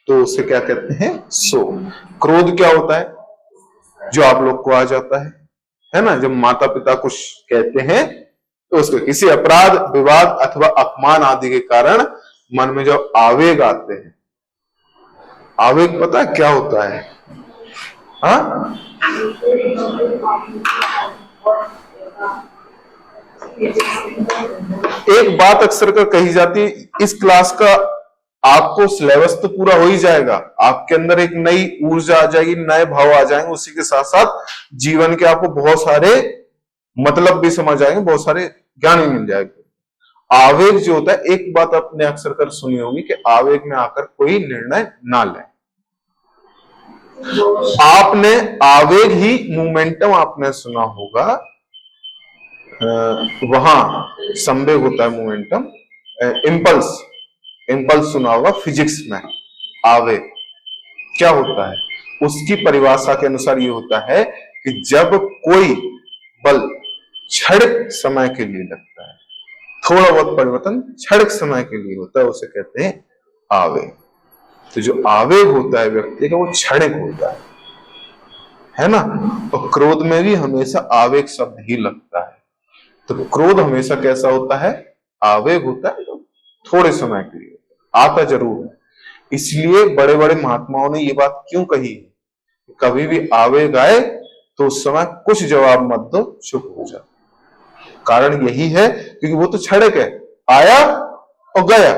तो उसे क्या कहते हैं, शोक। क्रोध क्या होता है, जो आप लोग को आ जाता है ना, जब माता पिता कुछ कहते हैं तो उसके किसी अपराध, विवाद अथवा अपमान आदि के कारण मन में जो आवेग आते हैं, आवेग पता है क्या होता है, हाँ, एक बात अक्सर कर कही जाती है, इस क्लास का आपको सिलेबस तो पूरा हो ही जाएगा, आपके अंदर एक नई ऊर्जा आ जाएगी, नए भाव आ जाएंगे, उसी के साथ साथ जीवन के आपको बहुत सारे मतलब भी समझ आएंगे, बहुत सारे ज्ञान भी मिल जाएंगे। आवेग जो होता है, एक बात आपने अक्सर कर सुनी होगी कि आवेग में आकर कोई निर्णय ना ले। आपने आवेग ही मोमेंटम आपने सुना होगा, वहां संवेग होता है मोमेंटम, इंपल्स सुना होगा फिजिक्स में। आवेग क्या होता है, उसकी परिभाषा के अनुसार ये होता है कि जब कोई बल क्षणिक समय के लिए लगता है, थोड़ा बहुत परिवर्तन क्षणिक समय के लिए होता है, उसे कहते हैं आवेग। तो जो आवेग होता है व्यक्ति का, वो क्षणिक होता है ना। तो क्रोध में भी हमेशा आवेग शब्द ही लगता है। तो क्रोध हमेशा कैसा होता है, आवेग होता है, तो थोड़े समय के लिए आता जरूर है। इसलिए बड़े बड़े महात्माओं ने ये बात क्यों कही है, कभी भी आवेग आए तो उस समय कुछ जवाब मत दो, चुप हो जाओ। कारण यही है क्योंकि वो तो क्षणिक है, आया और गया,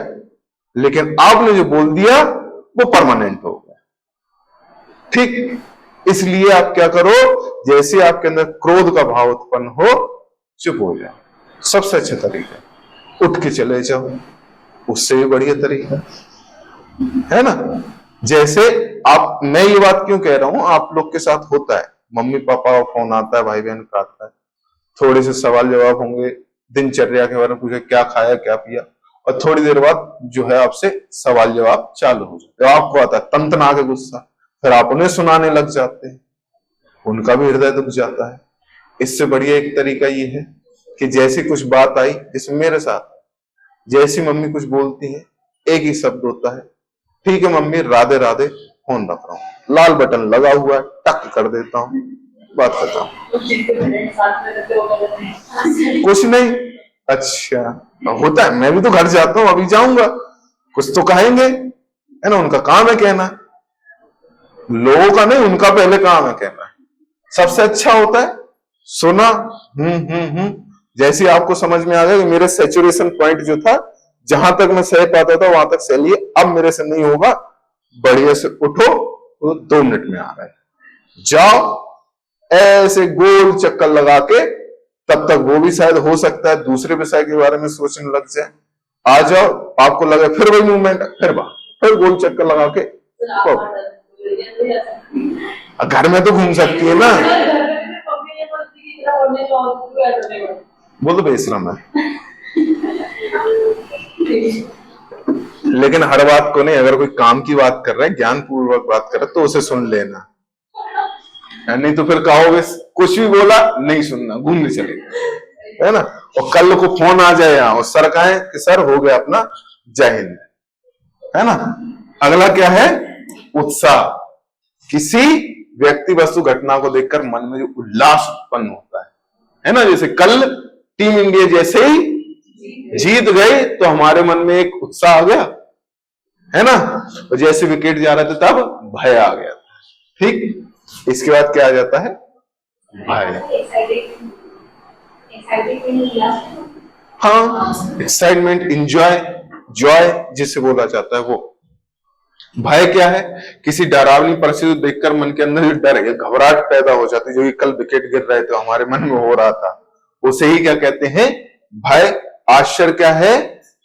लेकिन आपने जो बोल दिया वो परमानेंट हो गया। ठीक, इसलिए आप क्या करो, जैसे आपके अंदर क्रोध का भाव उत्पन्न हो, चुप हो जाओ। सबसे अच्छा तरीका, उठ के चले जाओ, उससे भी बढ़िया तरीका है ना। जैसे आप, मैं ये बात क्यों कह रहा हूं, आप लोग के साथ होता है, मम्मी पापा का फोन आता है, भाई बहन का आता है, थोड़े से सवाल जवाब होंगे, दिनचर्या के बारे में पूछे, क्या खाया क्या पिया, और थोड़ी देर बाद जो है आपसे सवाल जवाब चालू हो जाते, आपको आता है तंतना के गुस्सा, फिर आप उन्हें सुनाने लग जाते हैं, उनका भी हृदय दुख जाता है। इससे बढ़िया एक तरीका ये है कि जैसी कुछ बात आई, जिसमें मेरे साथ जैसी मम्मी कुछ बोलती है एक ही शब्द होता है, ठीक है मम्मी राधे राधे, फोन रख रहा हूं, लाल बटन लगा हुआ है, टक कर देता हूं, बात करता हूं, कुछ नहीं। अच्छा होता है, मैं भी तो घर जाता हूं, अभी जाऊंगा, कुछ तो कहेंगे, है ना, उनका काम है कहना, लोगों का नहीं, उनका पहले काम है कहना। सबसे अच्छा होता है सुना, जैसे आपको समझ में आ गया कि मेरे सैचुरेशन पॉइंट जो था, जहां तक मैं सह पाता था वहां तक सह लिए, अब मेरे से नहीं होगा, बढ़िया से उठो, तो 2 मिनट में आ रहा है, जाओ, ऐसे गोल चक्कर लगा के, तब तक वो भी शायद हो सकता है दूसरे विषय के बारे में सोचने लग जाए, आ जाओ, आपको लगे फिर वही मूवमेंट, फिर गोल चक्कर लगा के, घर में तो घूम सकती है ना, वो तो बेशरम है। लेकिन हर बात को नहीं, अगर कोई काम की बात कर रहे हैं, ज्ञान पूर्वक बात कर रहे हैं, तो उसे सुन लेना, नहीं तो फिर कहोगे कुछ भी बोला नहीं सुनना, घूमने चले, है ना। और कल को फोन आ जाए यहाँ और सर कहें कि सर हो गया अपना जय हिंद, है ना। अगला क्या है, उत्साह, किसी व्यक्ति वस्तु घटना को देखकर मन में जो उल्लास उत्पन्न होता है ना, जैसे कल टीम इंडिया जैसे ही जीत गई तो हमारे मन में एक उत्साह आ गया, है ना, और जैसे विकेट जा रहे थे तब भय आ गया, ठीक। इसके बाद क्या आ जाता है, भय, हाँ, एक्साइटमेंट, इंजॉय, जॉय जिसे बोला जाता है वो। भय क्या है, किसी डरावनी परिस्थिति देखकर मन के अंदर जो डर है, घबराहट पैदा हो जाती है, जो कि कल विकेट गिर रहे थे हमारे मन में हो रहा था, उसे ही क्या कहते हैं, भय। आश्चर्य क्या है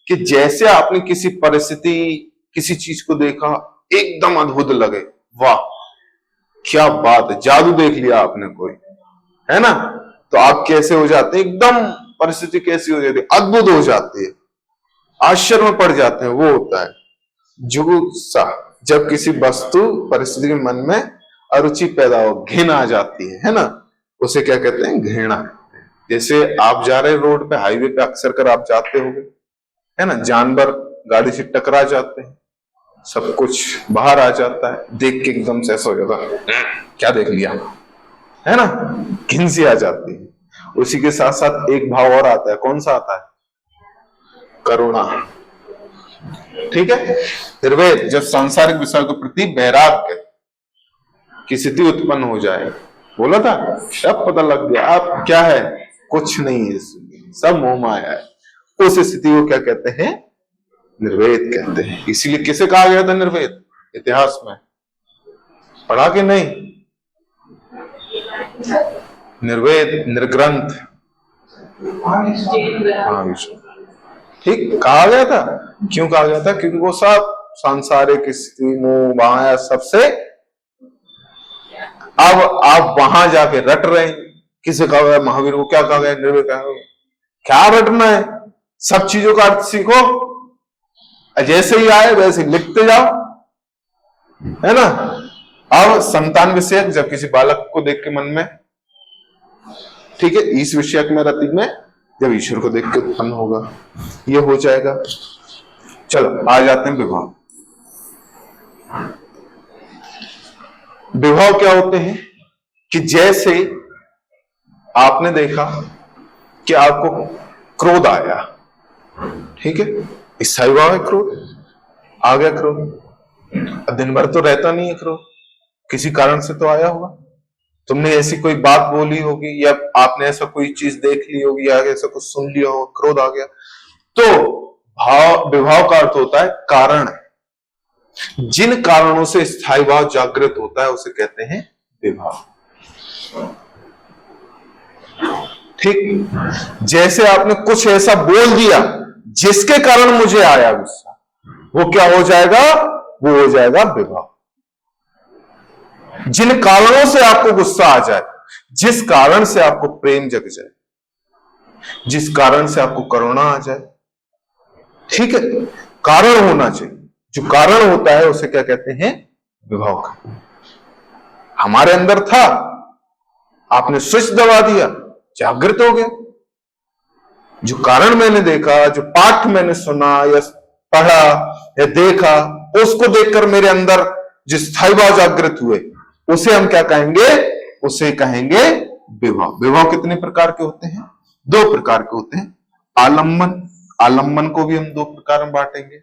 कि जैसे आपने किसी परिस्थिति, किसी चीज को देखा, एकदम अद्भुत लगे, वाह क्या बात है, जादू देख लिया आपने कोई, है ना, तो आप कैसे हो जाते हैं, एकदम परिस्थिति कैसी हो जाती है, अद्भुत हो जाती है, आश्चर्य में पड़ जाते हैं, वो होता है जुगुप्सा। जब किसी वस्तु परिस्थिति के मन में अरुचि पैदा हो, घिन आ जाती है ना, उसे क्या कहते हैं, घृणा। जैसे आप जा रहे रोड पे, हाईवे पे अक्सर कर आप जाते होंगे, है ना, जानवर गाड़ी से टकरा जाते हैं, सब कुछ बाहर आ जाता है, देख के एकदम से ऐसा हो जाता है, क्या देख लिया, है ना, घिन सी आ जाती है। उसी के साथ साथ एक भाव और आता है, कौन सा आता है, करुणा, ठीक है। निर्वेद, जब सांसारिक विषय के प्रति वैराग्य की स्थिति उत्पन्न हो जाए, बोला था सब पता लग गया, आप क्या है, कुछ नहीं है, सब मोह माया है, उस स्थिति को क्या कहते हैं, निर्वेद कहते हैं। इसीलिए किसे कहा गया था निर्वेद, इतिहास में पढ़ा कि नहीं, निर्वेद, निर्ग्रंथ, हाँ ठीक कहा गया था। क्यों कहा गया था, क्योंकि वो सब सांसारिक स्थिति, मोह माया सबसे, अब आप वहां जाके रट रहे हैं। किसे कहा गया, महावीर को क्या कहा गया, निर्वेद कहा गया, क्या रटना है, सब चीजों का अर्थ सीखो, जैसे ही आए वैसे लिखते जाओ, है ना। अब संतान विषयक, जब किसी बालक को देख के मन में, ठीक है, इस विषयक में रति में जब ईश्वर को देख के उत्पन्न होगा, ये हो जाएगा। चलो आ जाते हैं विभाव। विभाव क्या होते हैं कि जैसे आपने देखा कि आपको क्रोध आया, ठीक है, स्थायी भाव है क्रोध, आ गया क्रोध, दिन भर तो रहता नहीं है क्रोध, किसी कारण से तो आया होगा, तुमने ऐसी कोई बात बोली होगी, या आपने ऐसा कोई चीज देख ली होगी, या ऐसा कुछ सुन लिया होगा, क्रोध आ गया। तो भाव, विभाव का अर्थ होता है कारण। जिन कारणों से स्थायी भाव जागृत होता है उसे कहते हैं विभाव, ठीक। जैसे आपने कुछ ऐसा बोल दिया जिसके कारण मुझे आया गुस्सा, वो क्या हो जाएगा, वो हो जाएगा विभाव। जिन कारणों से आपको गुस्सा आ जाए, जिस कारण से आपको प्रेम जग जाए, जिस कारण से आपको करुणा आ जाए, ठीक है, कारण होना चाहिए। जो कारण होता है उसे क्या कहते हैं, विभाव कहते हैं। हमारे अंदर था, आपने स्विच दबा दिया, जागृत हो गया, जो कारण मैंने देखा, जो पाठ मैंने सुना या पढ़ा या देखा, उसको देखकर मेरे अंदर जो स्थायी भाव जागृत हुए, उसे हम क्या कहेंगे? उसे कहेंगे विभव। विभव कितने प्रकार के होते हैं? 2 प्रकार के होते हैं। आलम्बन, आलम्बन को भी हम 2 प्रकार में बांटेंगे।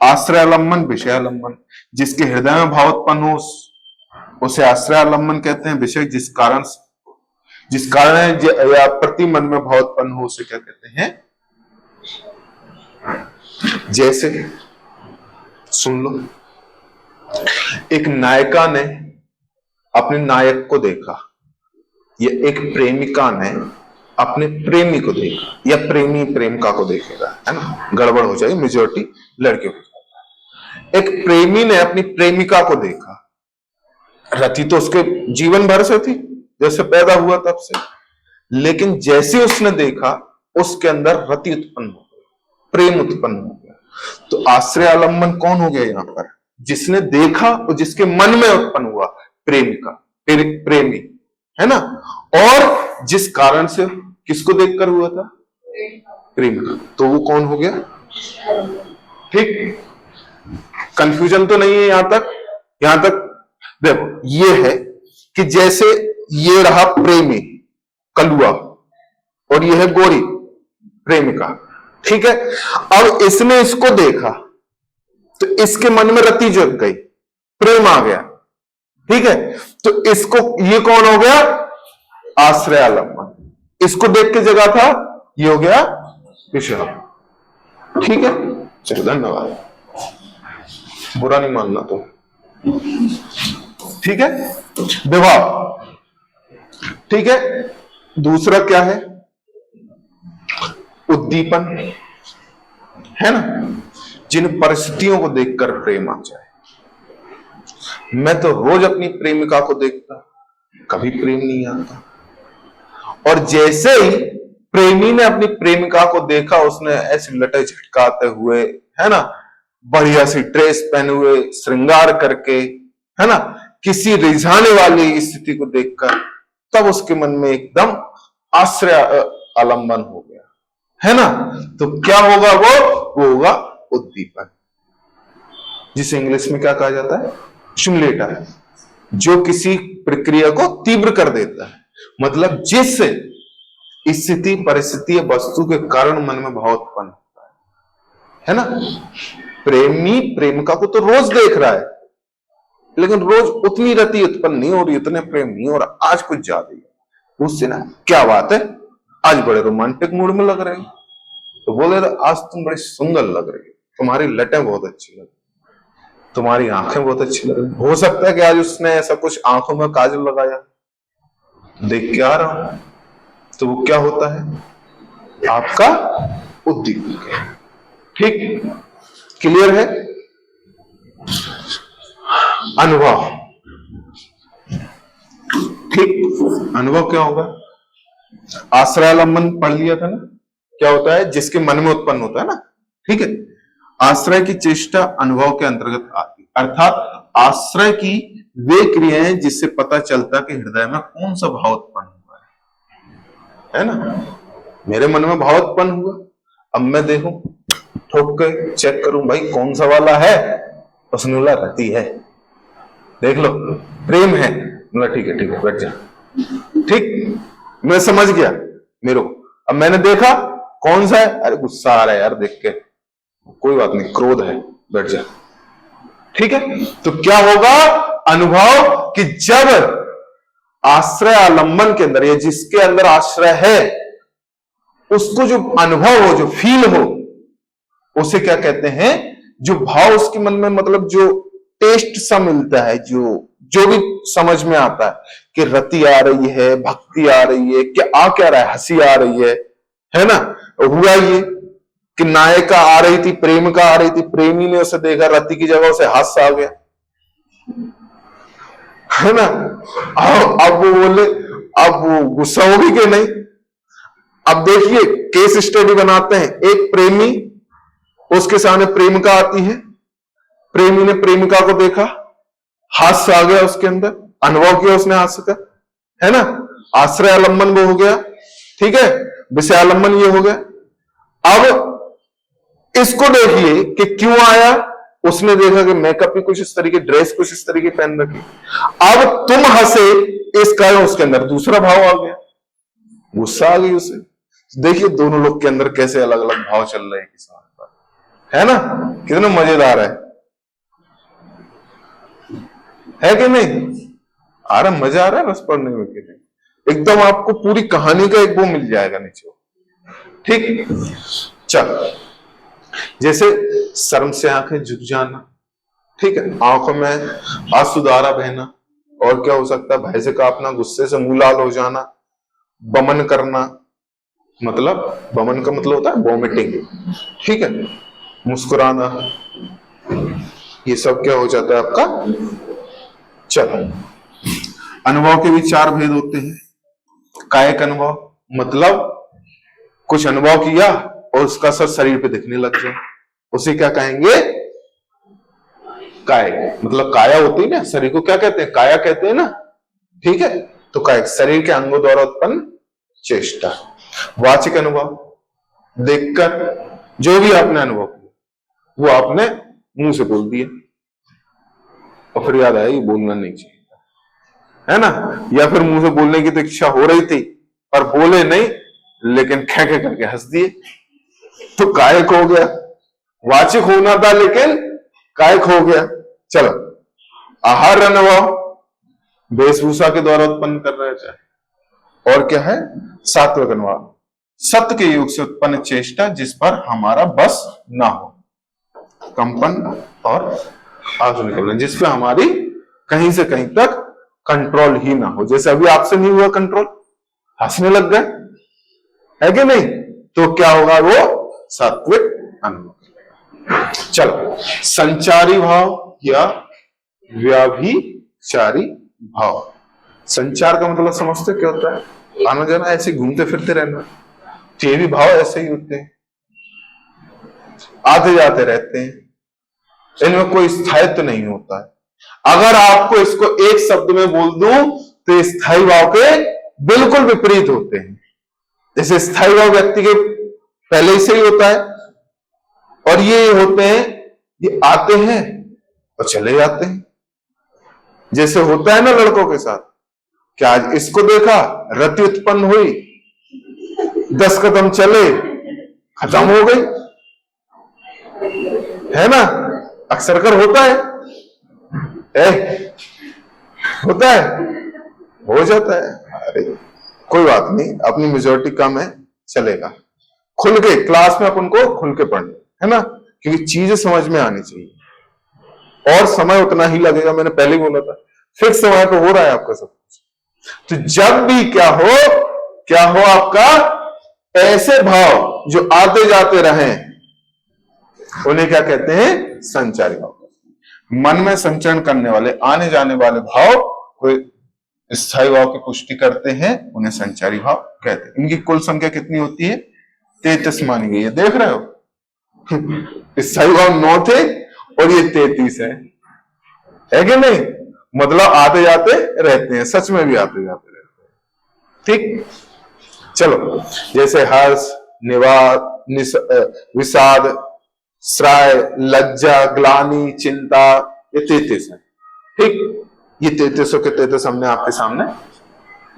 आश्रय आलम्बन, विषय आलम्बन। जिसके हृदय में भाव उत्पन्न हो उसे आश्रय आलम्बन कहते हैं। विषय जिस कारण या प्रति मन में भाव उत्पन्न हो उसे क्या कहते हैं? जैसे सुन लो, एक नायिका ने अपने नायक को देखा, या एक प्रेमिका ने अपने प्रेमी को देखा, या प्रेमी प्रेमिका को देखेगा, है ना, गड़बड़ हो जाएगी, मेजोरिटी लड़कियों को। एक प्रेमी ने अपनी प्रेमिका को देखा, रति तो उसके जीवन भर से थी, जैसे पैदा हुआ तब से, लेकिन जैसे उसने देखा उसके अंदर रति उत्पन्न हो गई, प्रेम उत्पन्न हो गया। तो आश्रय आलम्बन कौन हो गया यहां पर? जिसने देखा और जिसके मन में उत्पन्न हुआ, प्रेमिका, प्रेमी, है ना। और जिस कारण से किसको देखकर हुआ था? प्रेमिका, तो वो कौन हो गया? ठीक, कंफ्यूजन तो नहीं है यहां तक? यहां तक देखो, ये है कि जैसे ये रहा प्रेमी कलुआ और ये है गोरी प्रेमिका, ठीक है। अब इसने इसको देखा तो इसके मन में रति जग गई, प्रेम आ गया, ठीक है। तो इसको, ये कौन हो गया? आश्रय आलम्बन। इसको देख के जगह था, ये हो गया विषय, ठीक है। चलो, धन्यवाद, बुरा नहीं मानना तो, ठीक है। विभाव, ठीक है। दूसरा क्या है? उद्दीपन, है ना, जिन परिस्थितियों को देखकर प्रेम आ जाए। मैं तो रोज अपनी प्रेमिका को देखता, कभी प्रेम नहीं आता, और जैसे ही प्रेमी ने अपनी प्रेमिका को देखा, उसने ऐसे लटे झटकाते हुए, है ना, बढ़िया सी ड्रेस पहने हुए, श्रृंगार करके, है ना, किसी रिझाने वाली स्थिति को देखकर, तब उसके मन में एकदम आश्रय आलंबन हो गया, है ना। तो क्या होगा? वो होगा उद्दीपन, जिसे इंग्लिश में क्या कहा जाता है? स्टिमुलेटर, जो किसी प्रक्रिया को तीव्र कर देता है। मतलब जिस स्थिति, परिस्थिति या वस्तु के कारण मन में भाव उत्पन्न होता है ना। प्रेमी प्रेमिका को तो रोज देख रहा है, लेकिन रोज उतनी रति उत्पन्न नहीं हो रही, उतने प्रेम नहीं हो रहा, आज कुछ ज्यादा ही। उससे ना, क्या बात है, आज बड़े रोमांटिक मूड में लग रहे हैं, तो बोले आज तुम बड़ी सुंदर लग रही हो, तुम्हारी लटें बहुत अच्छी लग रही, तुम्हारी आंखें बहुत अच्छी लग रही। हो सकता है कि आज उसने ऐसा कुछ आंखों में काजल लगाया, देख के आ रहा हूं, तो वो क्या होता है? आपका उद्दीपक, ठीक, क्लियर है। अनुभव, ठीक, अनुभव क्या होगा? आश्रयालंबन पढ़ लिया था ना, क्या होता है? जिसके मन में उत्पन्न होता है ना, ठीक है। आश्रय की चेष्टा अनुभव के अंतर्गत आती है, अर्थात आश्रय की वे क्रियाएं जिससे पता चलता कि हृदय में कौन सा भाव उत्पन्न हुआ है ना। मेरे मन में भाव उत्पन्न हुआ, अब मैं देखूं, ठोक के चेक करूं, भाई कौन सा वाला है? उसने बोला रति है, देख लो प्रेम है, ठीक है ठीक है बैठ जा, ठीक, मैं समझ गया मेरे को। अब मैंने देखा कौन सा है, अरे गुस्सा आ रहा है यार देख के, कोई बात नहीं, क्रोध है, बैठ जा, ठीक है। तो क्या होगा? अनुभव कि जब आश्रय आलंबन के अंदर, या जिसके अंदर आश्रय है, उसको जो अनुभव हो, जो फील हो, उसे क्या कहते हैं? जो भाव उसके मन में, मतलब जो टेस्ट सा मिलता है, जो भी समझ में आता है कि रति आ रही है, भक्ति आ रही है, क्या रहा है, हंसी आ रही है ना। हुआ ये कि नायिका आ रही थी, प्रेमिका आ रही थी, प्रेमी ने उसे देखा, रति की जगह उसे हास्य आ गया, है ना। अब वो बोले, अब वो गुस्सा होगी कि नहीं? अब देखिए, केस स्टडी बनाते हैं। एक प्रेमी, उसके सामने प्रेमिका आती है, प्रेमी ने प्रेमिका को देखा, हास्य आ गया उसके अंदर, अनुभव किया उसने हास्य का, है ना। आश्रय आलंबन वो हो गया, ठीक है। विषय आलंबन ये हो गया, अब इसको देखिए कि क्यों आया। उसने देखा कि मेकअप भी कुछ इस तरीके, ड्रेस कुछ इस तरीके पहन रखी। अब तुम हंसे, इस कारण उसके अंदर दूसरा भाव आ गया, गुस्सा आ गई उसे। देखिए दोनों लोग के अंदर कैसे अलग अलग भाव चल रहे हैं किसान पर, है ना। कितना मजेदार है कि नहीं? आ रहा मजा आ रहा है बस पढ़ने में कि नहीं? एकदम आपको पूरी कहानी का एक वो मिल जाएगा नीचे। ठीक, चल जैसे शर्म से आंखें झुक जाना, ठीक है, आंखों में आंसुधारा बहना, और क्या हो सकता है, भय से कांपना, गुस्से से मुंह लाल हो जाना, बमन करना, मतलब बमन का मतलब होता है वॉमिटिंग, ठीक है, मुस्कुराना, ये सब क्या हो जाता है आपका। चलो, अनुभव के भी 4 भेद होते हैं। कायिक अनुभव, मतलब कुछ अनुभव किया और उसका असर शरीर पे दिखने लग जाए, उसे क्या कहेंगे, कायिक। मतलब काया होती है ना, शरीर को क्या कहते हैं, काया कहते हैं ना, ठीक है। तो कायिक शरीर के अंगों द्वारा उत्पन्न चेष्टा। वाचिक अनुभव, देखकर जो भी आपने अनुभव किया वो आपने मुंह से बोल दिया, और फिर याद आया ये बोलना नहीं चाहिए, है ना। या फिर मुंह से बोलने की तो इच्छा हो रही थी पर बोले नहीं, लेकिन खे करके हंस दिए, तो कायिक हो गया। वाचिक होना था लेकिन कायिक हो गया। चलो, आहार अनुभव, वेशभूषा के द्वारा उत्पन्न कर रहे थे। और क्या है, सात्विक अनुभव, सत्य के योग से उत्पन्न चेष्टा जिस पर हमारा बस ना हो, कंपन और आंसू निकलना, जिसपे हमारी कहीं से कहीं तक कंट्रोल ही ना हो। जैसे अभी आपसे नहीं हुआ कंट्रोल, हंसने लग गए, है कि नहीं, तो क्या होगा, वो सात्विक अनुभव। चलो, संचारी भाव या व्याभिचारी भाव। संचार का मतलब समझते क्या होता है, आना जाना, ऐसे घूमते फिरते रहना, तो ये भी भाव ऐसे ही होते हैं, आते जाते रहते हैं, इनमें कोई स्थायित्व नहीं होता है। अगर आपको इसको एक शब्द में बोल दूं तो स्थायी भाव के बिल्कुल विपरीत होते हैं। जैसे स्थायी भाव व्यक्ति के पहले से ही होता है, और ये होते हैं, ये आते हैं और चले जाते हैं। जैसे होता है ना लड़कों के साथ, क्या आज इसको देखा, रति उत्पन्न हुई, 10 कदम चले, खत्म हो गई, है ना। अक्सर कर होता है, होता है, हो जाता है। अरे कोई बात नहीं, अपनी मेजोरिटी कम है, चलेगा। खुल के क्लास में अपन को खुल के पढ़ना है ना, क्योंकि चीजें समझ में आनी चाहिए, और समय उतना ही लगेगा, मैंने पहले ही बोला था, फिक्स समय पे हो रहा है आपका सब कुछ। तो जब भी क्या हो आपका, ऐसे भाव जो आते जाते रहे उन्हें क्या कहते हैं, संचारी भाव। मन में संचरण करने वाले, आने जाने वाले भाव कोई स्थायी भाव की पुष्टि करते हैं, उन्हें संचारी भाव कहते हैं। इनकी कुल संख्या कितनी होती है, 33 मानी गई है, देख रहे हो। स्थायी भाव 9 थे और ये 33 है कि नहीं। मतलब आते जाते रहते हैं, सच में भी आते जाते रहते हैं। ठीक, चलो, जैसे हर्ष, विषाद, श्राय, लज्जा, ग्लानि, चिंता, ये 33 है। ठीक, ये 33 के 33 हमने आपके सामने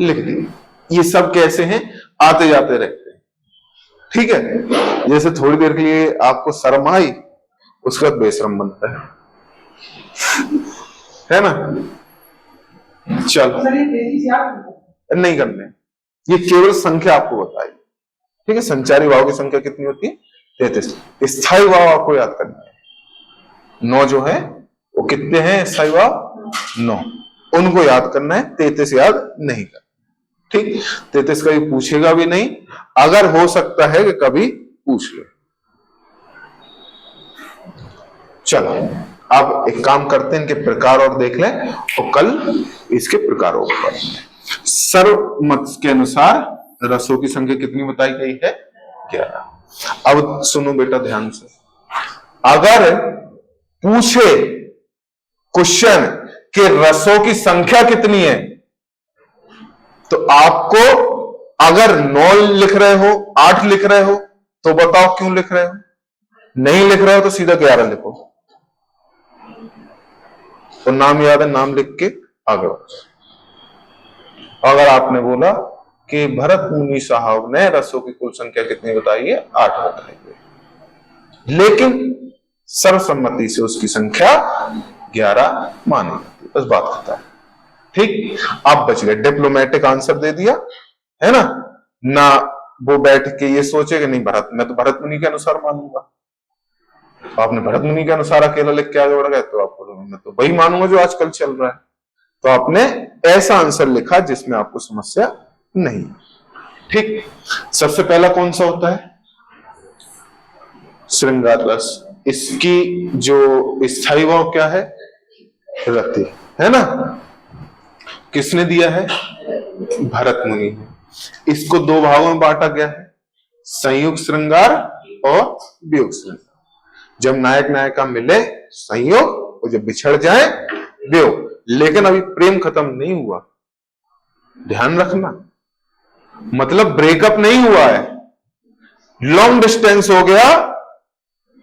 लिख दिए। ये सब कैसे हैं, आते जाते रहते हैं, ठीक है। जैसे थोड़ी देर के लिए आपको शर्म आई, उसके बाद बेशरम बनता है ना। चलो, नहीं करने, ये केवल संख्या आपको बताई, ठीक है। संचारी भाव की संख्या कितनी होती है, 33। स्थायी भाव आपको याद करना है, 9 जो है वो कितने हैं, स्थायी भाव 9, उनको याद करना है, 33 याद नहीं करना, ठीक। 33 कभी पूछेगा भी नहीं, अगर हो सकता है कि कभी पूछ ले। चलो, अब एक काम करते हैं, इनके प्रकार और देख लें, और कल इसके प्रकारों पर। सर्वमत के अनुसार रसों की संख्या कितनी बताई गई है, 11। अब सुनो बेटा ध्यान से, अगर पूछे क्वेश्चन कि रसों की संख्या कितनी है, तो आपको अगर 9 लिख रहे हो, 8 लिख रहे हो, तो बताओ क्यों लिख रहे हो? नहीं लिख रहे हो तो सीधा 11 लिखो, तो नाम याद है, नाम लिख के आगे बढ़ो। अगर आपने बोला कि भरत मुनि साहब ने रसों की कुल संख्या कितनी बताई है? 8 बताई है, लेकिन सर्वसम्मति से उसकी संख्या 11 मानी, बस बात खत्म। ठीक, आप बच गए, डिप्लोमेटिक आंसर दे दिया है ना वो बैठ के ये सोचे कि नहीं मैं तो भरत मुनि के अनुसार मानूंगा। तो आपने भरत मुनि के अनुसार अकेला लिख के आगे बढ़ गए, तो आपको मैं तो वही मानूंगा जो आजकल चल रहा है। तो आपने ऐसा आंसर लिखा जिसमें आपको समस्या नहीं। ठीक, सबसे पहला कौन सा होता है? श्रृंगार रस। इसकी जो स्थायी भाव क्या है? रति, है ना? किसने दिया है? भरत मुनि ने। इसको 2 भागों में बांटा गया है, संयुक्त श्रृंगार और वियोग श्रृंगार। जब नायक नायिका मिले संयोग, और जब बिछड़ जाए वियोग। लेकिन अभी प्रेम खत्म नहीं हुआ, ध्यान रखना, मतलब ब्रेकअप नहीं हुआ है, लॉन्ग डिस्टेंस हो गया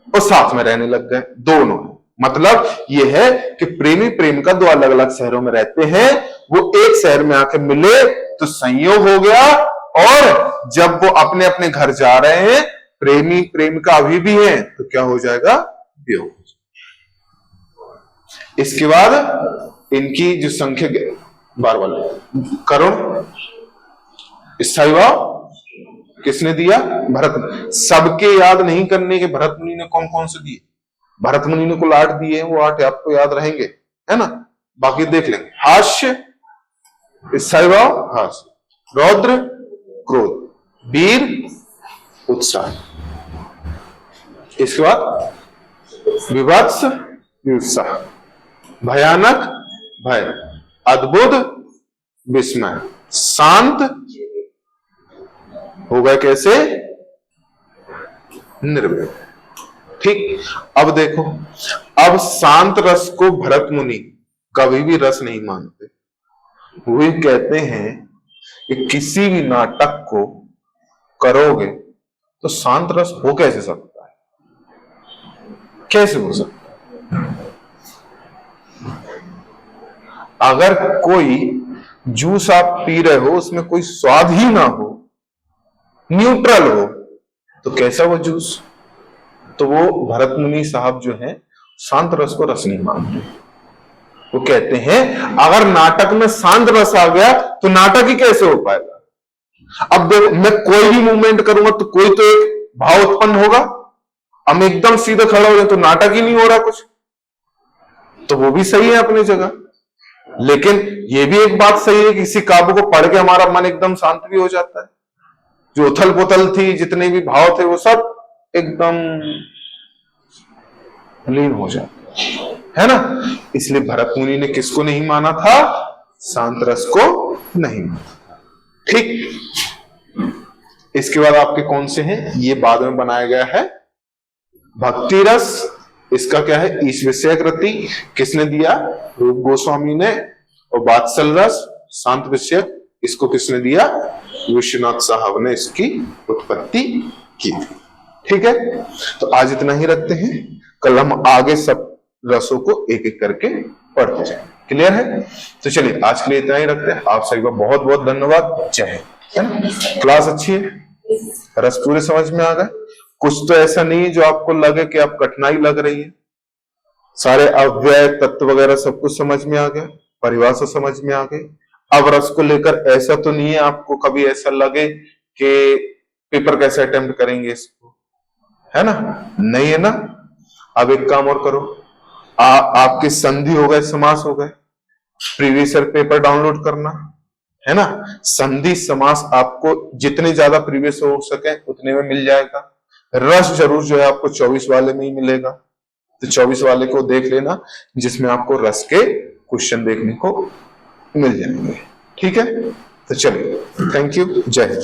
और साथ में रहने लग गए दोनों। मतलब यह है कि प्रेमी प्रेमिका 2 अलग अलग शहरों में रहते हैं, वो एक शहर में आके मिले तो संयोग हो गया, और जब वो अपने अपने घर जा रहे हैं, प्रेमी प्रेमिका अभी भी है, तो क्या हो जाएगा? वियोग। इसके बाद इनकी जो संख्या बार करुण स्थायी भाव किसने दिया? भरत मुनि। सबके याद नहीं करने के, भरत मुनि ने कौन कौन से दिए? भरत मुनि ने कुल 8 दिए, वो 8 आपको याद रहेंगे, है ना? बाकी देख लेंगे। हास्य स्थायी भाव हास्य, रौद्र क्रोध, वीर उत्साह, इसके बाद विभत्स वित्साह, भयानक भय, अद्भुत विस्मय, शांत हो गए कैसे? निर्भय। ठीक, अब देखो, अब शांत रस को भरत मुनि कभी भी रस नहीं मानते। वे कहते हैं कि किसी भी नाटक को करोगे तो शांत रस हो कैसे सकता है? कैसे हो सकता है? अगर कोई जूस आप पी रहे हो, उसमें कोई स्वाद ही ना हो, न्यूट्रल हो, तो कैसा वो जूस? तो वो भरत मुनि साहब जो है शांत रस को रस नहीं मानते। वो कहते हैं अगर नाटक में शांत रस आ गया तो नाटक ही कैसे हो पाएगा? अब देखो, मैं कोई भी मूवमेंट करूंगा तो कोई तो एक भाव उत्पन्न होगा। हम एकदम सीधे खड़े हो जाए तो नाटक ही नहीं हो रहा कुछ, तो वो भी सही है अपनी जगह। लेकिन ये भी एक बात सही है कि किसी काव्य को पढ़ के हमारा मन एकदम शांत भी हो जाता है। जो उथल पुथल थी, जितने भी भाव थे, वो सब एकदम लीन हो जाते, है ना? इसलिए भरत मुनि ने किसको नहीं माना था? शांत रस को नहीं माना। ठीक, इसके बाद आपके कौन से हैं? ये बाद में बनाया गया है भक्ति रस। इसका क्या है? ईश विषयक रति। किसने दिया? रूप गोस्वामी ने। और वात्सल रस शांत विषयक, इसको किसने दिया? विश्वनाथ साहब ने इसकी उत्पत्ति की थी। ठीक है, तो आज इतना ही रखते हैं, कल हम आगे सब रसों को एक एक करके पढ़ते जाएंगे। क्लियर है? तो चलिए आज के लिए इतना ही रखते हैं। आप सभी का बहुत बहुत धन्यवाद। जय हिंद। है ना? क्लास अच्छी है, रस पूरे समझ में आ गए? कुछ तो ऐसा नहीं है जो आपको लगे कि आप कठिनाई लग रही है। सारे अव्यय तत्व वगैरह सब कुछ समझ में आ गया, परिभाषा समझ में आ गई। अब रस को लेकर ऐसा तो नहीं है आपको कभी ऐसा लगे कि पेपर कैसे अटेम्प्ट करेंगे इसको, है ना? नहीं है ना? अब एक काम और करो, आपके संधि हो गए, समास हो गए, प्रीवियस ईयर पेपर डाउनलोड करना, है ना? संधि समास आपको जितने ज्यादा प्रीवियस हो सके उतने में मिल जाएगा। रस जरूर जो है आपको 24 वाले में ही मिलेगा, तो 24 वाले को देख लेना, जिसमें आपको रस के क्वेश्चन देखने को मिल जाएंगे। ठीक है, तो चलिए, थैंक यू, जय हिंद।